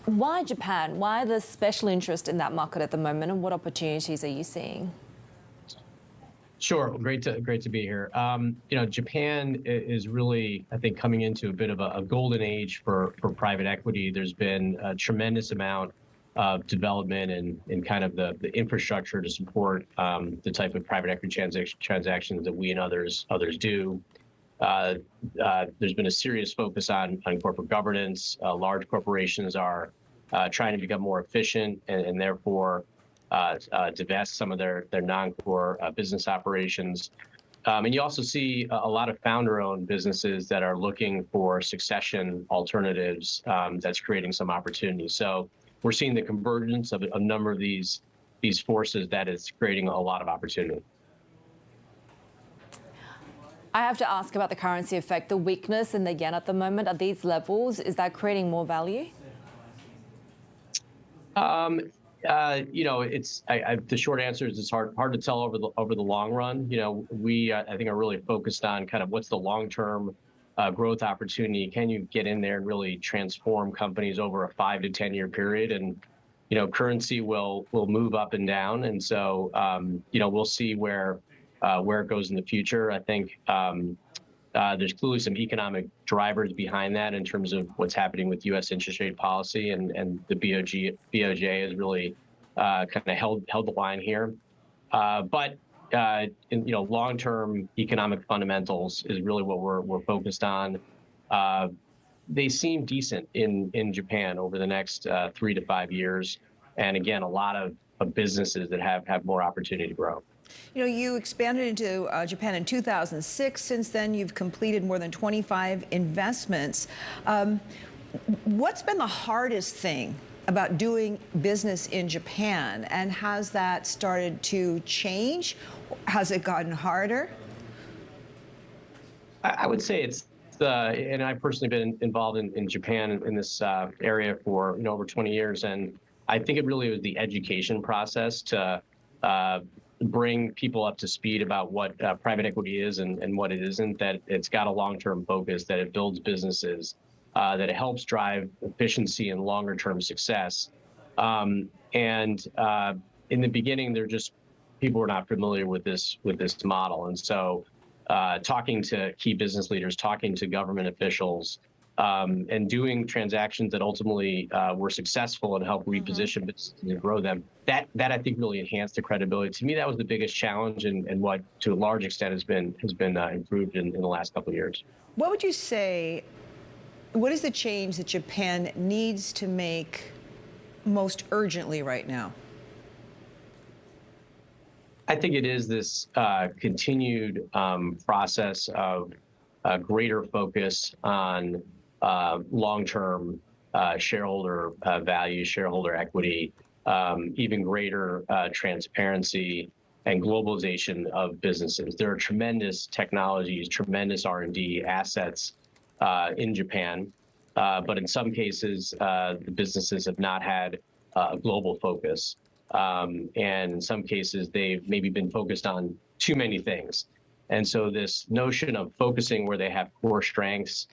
Why Japan? Why the special interest in that market at the moment, and what opportunities are you seeing? Sure, great to be here. Japan is really, I think, coming into a bit of a golden age for private equity. There's been a tremendous amount of development and kind of the infrastructure to support the type of private equity transactions that we and others do. There's been a serious focus on corporate governance. Large corporations are trying to become more efficient and therefore divest some of their non-core business operations. And you also see a lot of founder-owned businesses that are looking for succession alternatives that's creating some opportunities. So we're seeing the convergence of a number of these forces that is creating a lot of opportunity. I have to ask about the currency effect, the weakness in the yen at the moment at these levels. Is that creating more value? The short answer is it's hard to tell over the long run. We I think are really focused on kind of what's the long-term growth opportunity. Can you get in there and really transform companies over a 5 to 10 year period? And currency will move up and down, and so we'll see where it goes in the future. I think there's clearly some economic drivers behind that in terms of what's happening with U.S. interest rate policy, and the BOJ has really kind of held the line here. But long-term economic fundamentals is really what we're focused on. They seem decent in Japan over the next 3 to 5 years, and again, a lot of businesses that have more opportunity to grow. You expanded into Japan in 2006. Since then, you've completed more than 25 investments. What's been the hardest thing about doing business in Japan, and has that started to change? Has it gotten harder? I would say it's and I've personally been involved in Japan in this area for over 20 years, and I think it really was the education process to bring people up to speed about what private equity is and what it isn't, that it's got a long-term focus, that it builds businesses, that it helps drive efficiency and longer-term success. And in the beginning, people were not familiar with this model. And so talking to key business leaders, talking to government officials, and doing transactions that ultimately were successful and helped reposition businesses and grow them, that I think really enhanced the credibility. To me, that was the biggest challenge, and what to a large extent has been improved in the last couple of years. What would you say, what is the change that Japan needs to make most urgently right now? I think it is this continued process of greater focus on long-term shareholder value, shareholder equity, even greater transparency and globalization of businesses. There are tremendous technologies, tremendous R&D assets in Japan, but in some cases, the businesses have not had a global focus. And in some cases, they've maybe been focused on too many things. And so this notion of focusing where they have core strengths,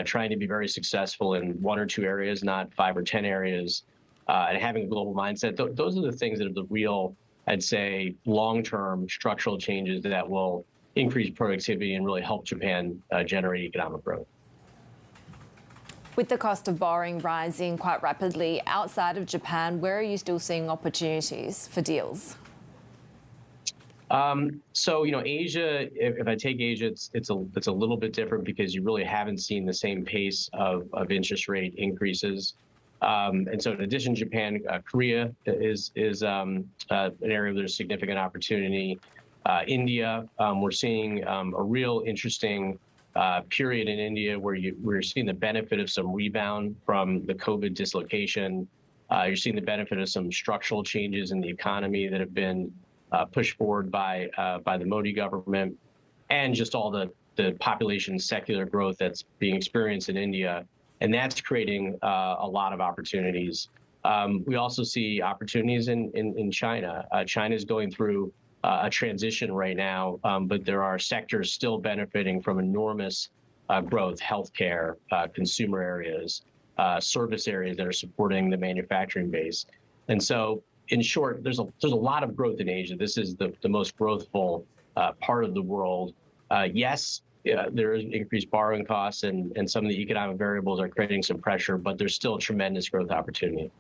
trying to be very successful in 1 or 2 areas, not 5 or 10 areas, and having a global mindset, those are the things that are the real, I'd say, long-term structural changes that will increase productivity and really help Japan generate economic growth. With the cost of borrowing rising quite rapidly outside of Japan, where are you still seeing opportunities for deals? So Asia. If I take Asia, it's a little bit different because you really haven't seen the same pace of interest rate increases. And so in addition to Japan, Korea is an area where there's significant opportunity. India, we're seeing a real interesting period in India where we're seeing the benefit of some rebound from the COVID dislocation. You're seeing the benefit of some structural changes in the economy that have been pushed forward by the Modi government, and just all the population secular growth that's being experienced in India. And that's creating a lot of opportunities. We also see opportunities in China. China is going through a transition right now, but there are sectors still benefiting from enormous growth, healthcare, consumer areas. service areas that are supporting the manufacturing base. And so, in short, there's a lot of growth in Asia. This is the most growthful part of the world. Yes, there is increased borrowing costs, and some of the economic variables are creating some pressure, but there's still tremendous growth opportunity.